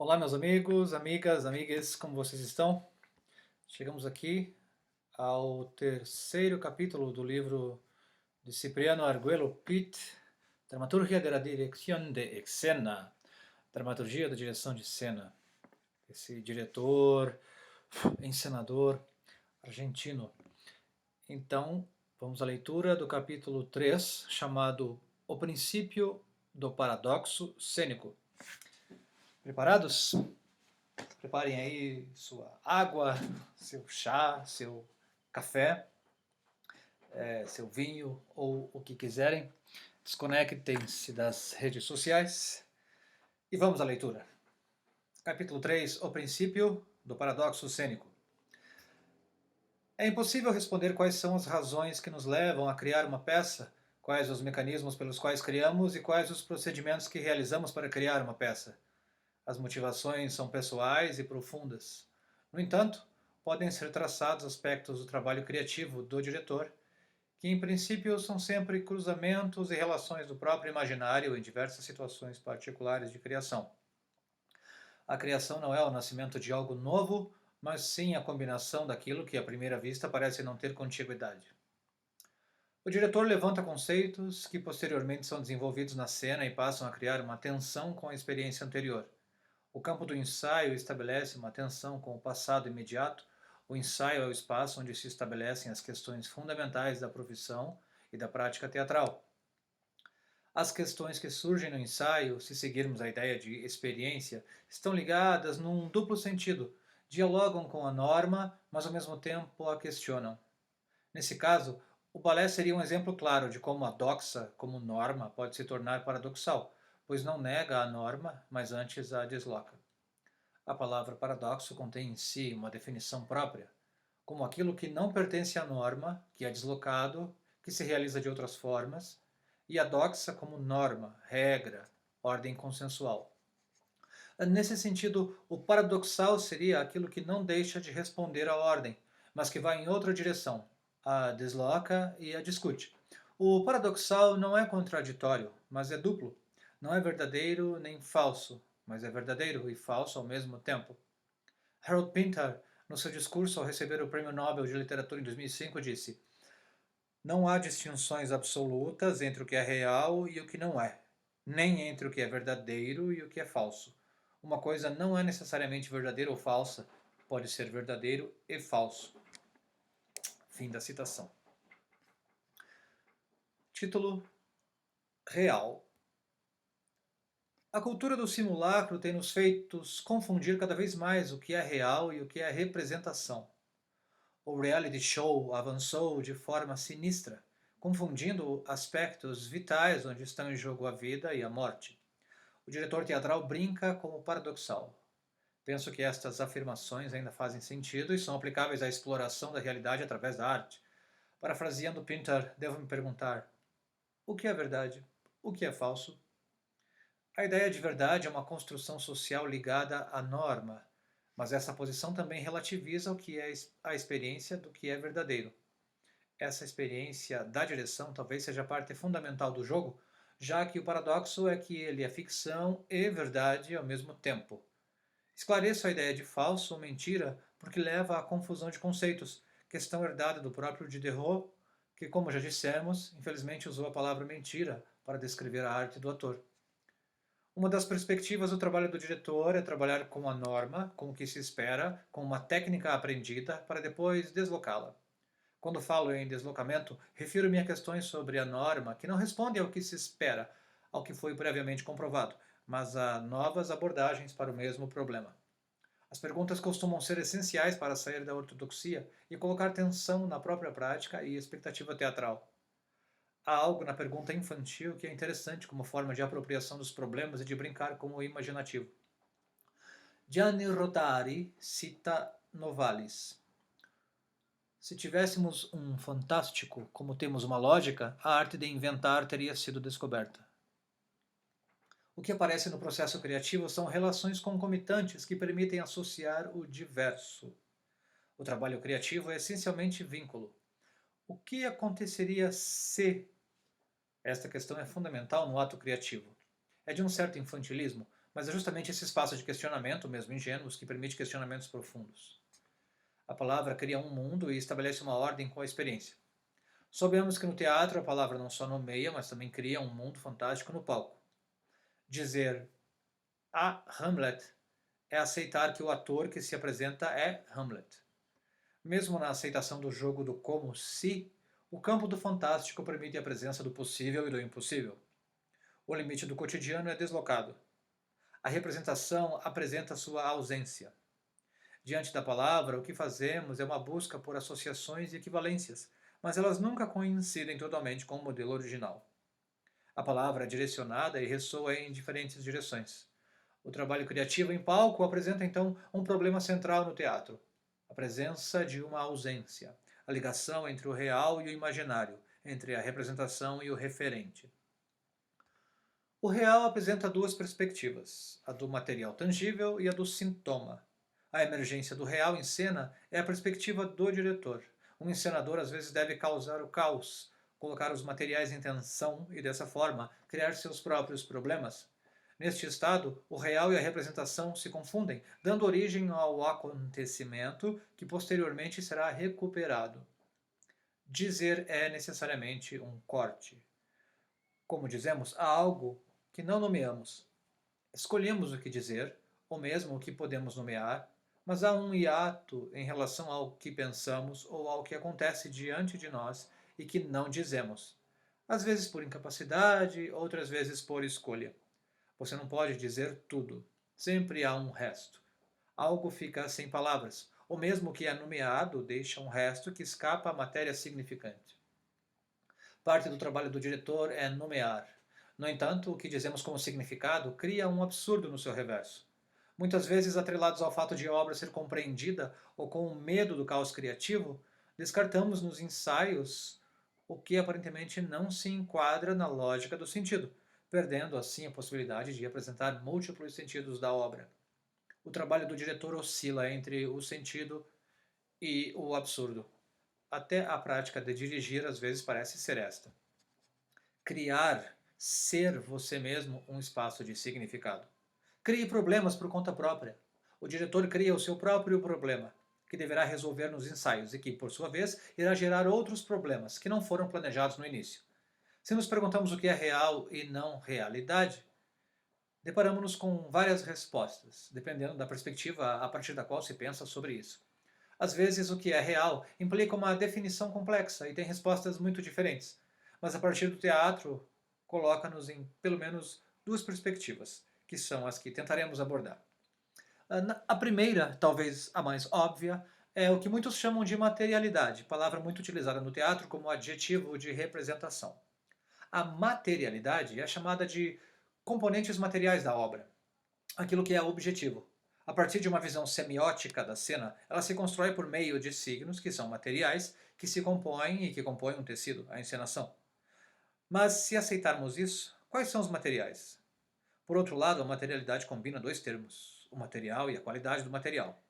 Olá, meus amigos, amigas, amigues, como vocês estão? Chegamos aqui ao terceiro capítulo do livro de Cipriano Arguello Pitt, Dramaturgia de la Dirección de Escena, Dramaturgia da Direção de Cena. Esse diretor, encenador argentino. Então, vamos à leitura do capítulo 3, chamado O Princípio do Paradoxo Cênico. Preparados? Preparem aí sua água, seu chá, seu café, seu vinho ou o que quiserem. Desconectem-se das redes sociais e vamos à leitura. Capítulo 3, O Princípio do Paradoxo Cênico. É impossível responder quais são as razões que nos levam a criar uma peça, quais os mecanismos pelos quais criamos e quais os procedimentos que realizamos para criar uma peça. As motivações são pessoais e profundas. No entanto, podem ser traçados aspectos do trabalho criativo do diretor, que em princípio são sempre cruzamentos e relações do próprio imaginário em diversas situações particulares de criação. A criação não é o nascimento de algo novo, mas sim a combinação daquilo que à primeira vista parece não ter contiguidade. O diretor levanta conceitos que posteriormente são desenvolvidos na cena e passam a criar uma tensão com a experiência anterior. O campo do ensaio estabelece uma tensão com o passado imediato. O ensaio é o espaço onde se estabelecem as questões fundamentais da profissão e da prática teatral. As questões que surgem no ensaio, se seguirmos a ideia de experiência, estão ligadas num duplo sentido. Dialogam com a norma, mas ao mesmo tempo a questionam. Nesse caso, o balé seria um exemplo claro de como a doxa, como norma, pode se tornar paradoxal, pois não nega a norma, mas antes a desloca. A palavra paradoxo contém em si uma definição própria, como aquilo que não pertence à norma, que é deslocado, que se realiza de outras formas, e a doxa como norma, regra, ordem consensual. Nesse sentido, o paradoxal seria aquilo que não deixa de responder à ordem, mas que vai em outra direção, a desloca e a discute. O paradoxal não é contraditório, mas é duplo. Não é verdadeiro nem falso, mas é verdadeiro e falso ao mesmo tempo. Harold Pinter, no seu discurso ao receber o Prêmio Nobel de Literatura em 2005, disse: "Não há distinções absolutas entre o que é real e o que não é, nem entre o que é verdadeiro e o que é falso. Uma coisa não é necessariamente verdadeira ou falsa, pode ser verdadeiro e falso." Fim da citação. Título: Real. A cultura do simulacro tem nos feitos confundir cada vez mais o que é real e o que é representação. O reality show avançou de forma sinistra, confundindo aspectos vitais onde estão em jogo a vida e a morte. O diretor teatral brinca com o paradoxal. Penso que estas afirmações ainda fazem sentido e são aplicáveis à exploração da realidade através da arte. Parafraseando Pinter, devo me perguntar: o que é verdade? O que é falso? A ideia de verdade é uma construção social ligada à norma, mas essa posição também relativiza o que é a experiência do que é verdadeiro. Essa experiência da direção talvez seja parte fundamental do jogo, já que o paradoxo é que ele é ficção e verdade ao mesmo tempo. Esclareço a ideia de falso ou mentira porque leva à confusão de conceitos, questão herdada do próprio Diderot, que, como já dissemos, infelizmente usou a palavra mentira para descrever a arte do ator. Uma das perspectivas do trabalho do diretor é trabalhar com a norma, com o que se espera, com uma técnica aprendida, para depois deslocá-la. Quando falo em deslocamento, refiro-me a questões sobre a norma que não respondem ao que se espera, ao que foi previamente comprovado, mas a novas abordagens para o mesmo problema. As perguntas costumam ser essenciais para sair da ortodoxia e colocar tensão na própria prática e expectativa teatral. Há algo na pergunta infantil que é interessante como forma de apropriação dos problemas e de brincar com o imaginativo. Gianni Rodari cita Novalis. Se tivéssemos um fantástico como temos uma lógica, a arte de inventar teria sido descoberta. O que aparece no processo criativo são relações concomitantes que permitem associar o diverso. O trabalho criativo é essencialmente vínculo. O que aconteceria se? Esta questão é fundamental no ato criativo. É de um certo infantilismo, mas é justamente esse espaço de questionamento, mesmo ingênuos, que permite questionamentos profundos. A palavra cria um mundo e estabelece uma ordem com a experiência. Soubemos que no teatro a palavra não só nomeia, mas também cria um mundo fantástico no palco. Dizer a Hamlet é aceitar que o ator que se apresenta é Hamlet. Mesmo na aceitação do jogo do como se, o campo do fantástico permite a presença do possível e do impossível. O limite do cotidiano é deslocado. A representação apresenta sua ausência. Diante da palavra, o que fazemos é uma busca por associações e equivalências, mas elas nunca coincidem totalmente com o modelo original. A palavra é direcionada e ressoa em diferentes direções. O trabalho criativo em palco apresenta então um problema central no teatro: a presença de uma ausência, a ligação entre o real e o imaginário, entre a representação e o referente. O real apresenta duas perspectivas, a do material tangível e a do sintoma. A emergência do real em cena é a perspectiva do diretor. Um encenador às vezes deve causar o caos, colocar os materiais em tensão e, dessa forma, criar seus próprios problemas. Neste estado, o real e a representação se confundem, dando origem ao acontecimento que posteriormente será recuperado. Dizer é necessariamente um corte. Como dizemos, há algo que não nomeamos. Escolhemos o que dizer, ou mesmo o que podemos nomear, mas há um hiato em relação ao que pensamos ou ao que acontece diante de nós e que não dizemos. Às vezes por incapacidade, outras vezes por escolha. Você não pode dizer tudo. Sempre há um resto. Algo fica sem palavras, ou mesmo o que é nomeado deixa um resto que escapa à matéria significante. Parte do trabalho do diretor é nomear. No entanto, o que dizemos como significado cria um absurdo no seu reverso. Muitas vezes, atrelados ao fato de a obra ser compreendida ou com o medo do caos criativo, descartamos nos ensaios o que aparentemente não se enquadra na lógica do sentido, perdendo assim a possibilidade de apresentar múltiplos sentidos da obra. O trabalho do diretor oscila entre o sentido e o absurdo. Até a prática de dirigir às vezes parece ser esta: criar, ser você mesmo um espaço de significado. Crie problemas por conta própria. O diretor cria o seu próprio problema, que deverá resolver nos ensaios e que, por sua vez, irá gerar outros problemas que não foram planejados no início. Se nos perguntamos o que é real e não realidade, deparamos-nos com várias respostas, dependendo da perspectiva a partir da qual se pensa sobre isso. Às vezes, o que é real implica uma definição complexa e tem respostas muito diferentes, mas a partir do teatro, coloca-nos em pelo menos duas perspectivas, que são as que tentaremos abordar. A primeira, talvez a mais óbvia, é o que muitos chamam de materialidade, palavra muito utilizada no teatro como adjetivo de representação. A materialidade é chamada de componentes materiais da obra, aquilo que é objetivo. A partir de uma visão semiótica da cena, ela se constrói por meio de signos, que são materiais, que se compõem e que compõem um tecido, a encenação. Mas se aceitarmos isso, quais são os materiais? Por outro lado, a materialidade combina dois termos, o material e a qualidade do material.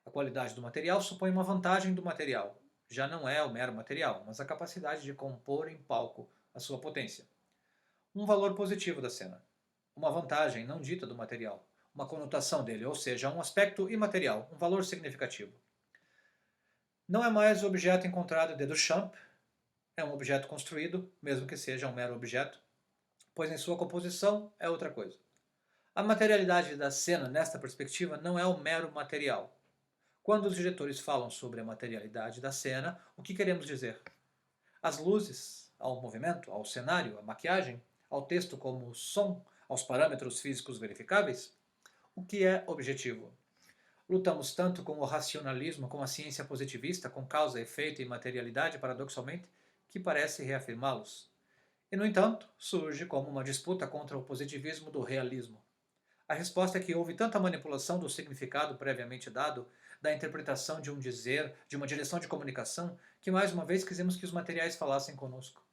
A qualidade do material supõe uma vantagem do material. Já não é o mero material, mas a capacidade de compor em palco a sua potência. Um valor positivo da cena. Uma vantagem não dita do material, uma conotação dele, ou seja, um aspecto imaterial, um valor significativo. Não é mais o objeto encontrado de Duchamp, é um objeto construído, mesmo que seja um mero objeto, pois em sua composição é outra coisa. A materialidade da cena, nesta perspectiva, não é o mero material. Quando os diretores falam sobre a materialidade da cena, o que queremos dizer? As luzes, ao movimento, ao cenário, à maquiagem, ao texto como som, aos parâmetros físicos verificáveis? O que é objetivo? Lutamos tanto com o racionalismo, com a ciência positivista, com causa, efeito e materialidade, paradoxalmente, que parece reafirmá-los. E, no entanto, surge como uma disputa contra o positivismo do realismo. A resposta é que houve tanta manipulação do significado previamente dado, da interpretação de um dizer, de uma direção de comunicação, que mais uma vez quisemos que os materiais falassem conosco.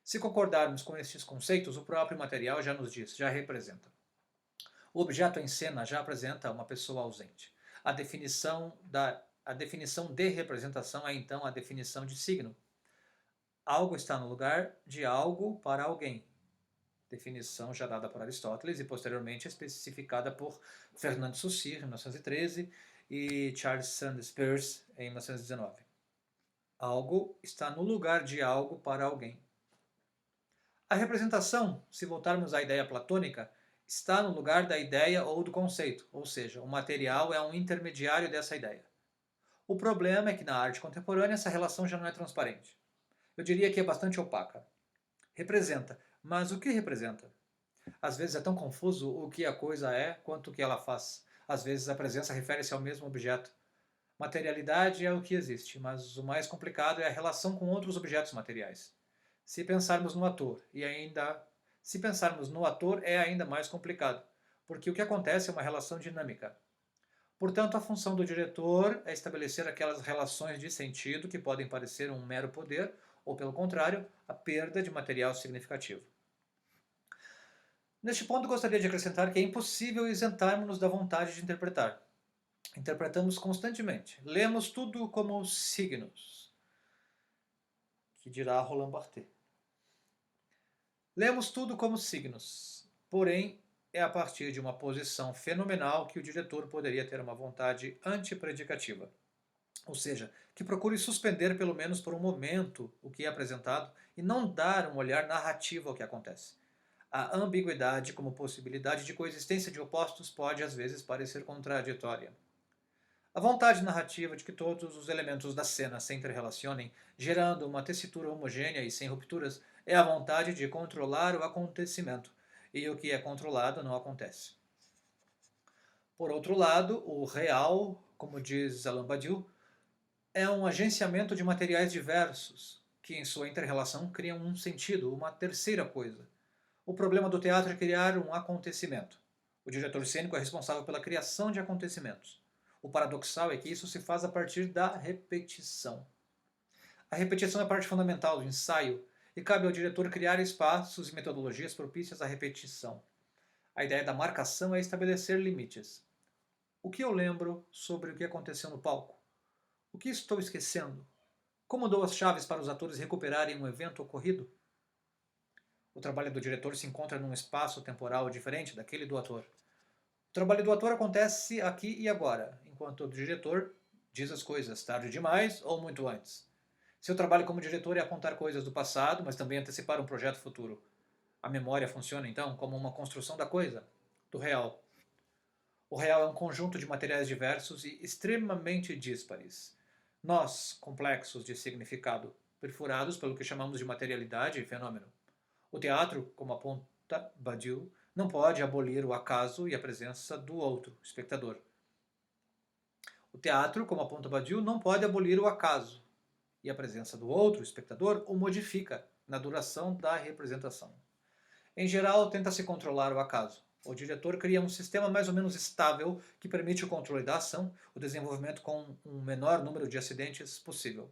Se concordarmos com estes conceitos, o próprio material já nos diz, já representa. O objeto em cena já apresenta uma pessoa ausente. A definição de representação é então a definição de signo. Algo está no lugar de algo para alguém. definição já dada por Aristóteles e posteriormente especificada por Fernand Saussure, em 1913, e Charles Sanders Peirce, em 1919. Algo está no lugar de algo para alguém. A representação, se voltarmos à ideia platônica, está no lugar da ideia ou do conceito, ou seja, o material é um intermediário dessa ideia. O problema é que na arte contemporânea essa relação já não é transparente. Eu diria que é bastante opaca. Representa, mas o que representa? Às vezes é tão confuso o que a coisa é quanto o que ela faz. Às vezes a presença refere-se ao mesmo objeto. Materialidade é o que existe, mas o mais complicado é a relação com outros objetos materiais. Se pensarmos no ator, se pensarmos no ator é ainda mais complicado, porque o que acontece é uma relação dinâmica. Portanto, a função do diretor é estabelecer aquelas relações de sentido que podem parecer um mero poder, ou pelo contrário, a perda de material significativo. Neste ponto, gostaria de acrescentar que é impossível isentarmos-nos da vontade de interpretar. Interpretamos constantemente. Lemos tudo como signos, que dirá Roland Barthes. Lemos tudo como signos, porém é a partir de uma posição fenomenal que o diretor poderia ter uma vontade antipredicativa. Ou seja, que procure suspender pelo menos por um momento o que é apresentado e não dar um olhar narrativo ao que acontece. A ambiguidade como possibilidade de coexistência de opostos pode às vezes parecer contraditória. A vontade narrativa de que todos os elementos da cena se interrelacionem, gerando uma tessitura homogênea e sem rupturas, é a vontade de controlar o acontecimento, e o que é controlado não acontece. Por outro lado, o real, como diz Alain Badiou, é um agenciamento de materiais diversos, que em sua interrelação criam um sentido, uma terceira coisa. O problema do teatro é criar um acontecimento. O diretor cênico é responsável pela criação de acontecimentos. O paradoxal é que isso se faz a partir da repetição. A repetição é a parte fundamental do ensaio e cabe ao diretor criar espaços e metodologias propícias à repetição. A ideia da marcação é estabelecer limites. O que eu lembro sobre o que aconteceu no palco? O que estou esquecendo? Como dou as chaves para os atores recuperarem um evento ocorrido? O trabalho do diretor se encontra num espaço temporal diferente daquele do ator. O trabalho do ator acontece aqui e agora, enquanto o diretor diz as coisas tarde demais ou muito antes. Seu trabalho como diretor é apontar coisas do passado, mas também antecipar um projeto futuro. A memória funciona, então, como uma construção da coisa, do real. O real é um conjunto de materiais diversos e extremamente díspares. Nós, complexos de significado, perfurados pelo que chamamos de materialidade e fenômeno. O teatro, como aponta Badiou, não pode abolir o acaso e a presença do outro, espectador. O teatro, como aponta Badiou, não pode abolir o acaso e a presença do outro, espectador, o modifica na duração da representação. Em geral, tenta-se controlar o acaso. O diretor cria um sistema mais ou menos estável que permite o controle da ação, o desenvolvimento com um menor número de acidentes possível.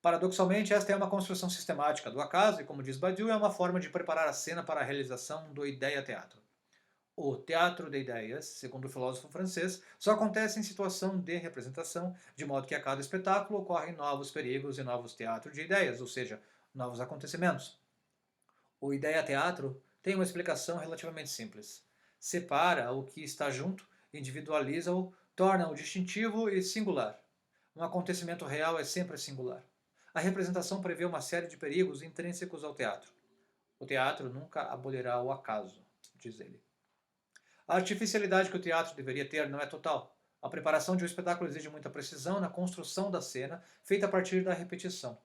Paradoxalmente, esta é uma construção sistemática do acaso e, como diz Badiou, é uma forma de preparar a cena para a realização do ideia-teatro. O teatro de ideias, segundo o filósofo francês, só acontece em situação de representação, de modo que a cada espetáculo ocorrem novos perigos e novos teatros de ideias, ou seja, novos acontecimentos. O ideia-teatro tem uma explicação relativamente simples. Separa o que está junto, individualiza-o, torna-o distintivo e singular. Um acontecimento real é sempre singular. A representação prevê uma série de perigos intrínsecos ao teatro. O teatro nunca abolirá o acaso, diz ele. A artificialidade que o teatro deveria ter não é total. A preparação de um espetáculo exige muita precisão na construção da cena, feita a partir da repetição.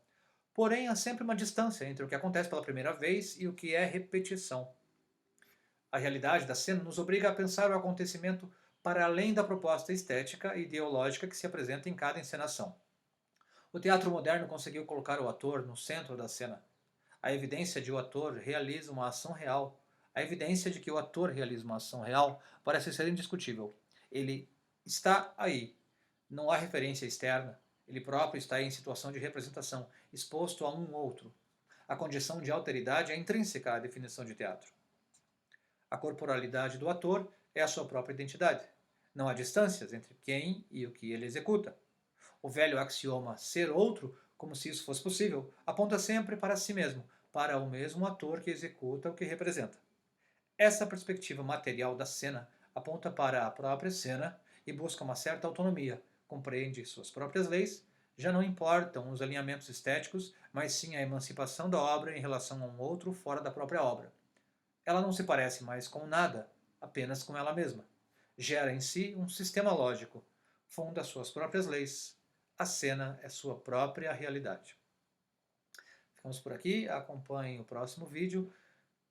Porém, há sempre uma distância entre o que acontece pela primeira vez e o que é repetição. A realidade da cena nos obriga a pensar o acontecimento para além da proposta estética e ideológica que se apresenta em cada encenação. O teatro moderno conseguiu colocar o ator no centro da cena. A evidência de que o ator realiza uma ação real. A evidência de que o ator realiza uma ação real parece ser indiscutível. Ele está aí. Não há referência externa. Ele próprio está em situação de representação, exposto a um outro. A condição de alteridade é intrínseca à definição de teatro. A corporalidade do ator é a sua própria identidade. Não há distâncias entre quem e o que ele executa. O velho axioma ser outro, como se isso fosse possível, aponta sempre para si mesmo, para o mesmo ator que executa o que representa. Essa perspectiva material da cena aponta para a própria cena e busca uma certa autonomia, compreende suas próprias leis, já não importam os alinhamentos estéticos, mas sim a emancipação da obra em relação a um outro fora da própria obra. Ela não se parece mais com nada, apenas com ela mesma. Gera em si um sistema lógico, funda suas próprias leis. A cena é sua própria realidade. Ficamos por aqui, acompanhe o próximo vídeo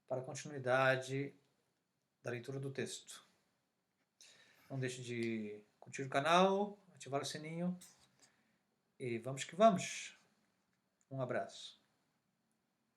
para a continuidade da leitura do texto. Não deixe de curtir o canal, ativar o sininho e vamos que vamos. Um abraço.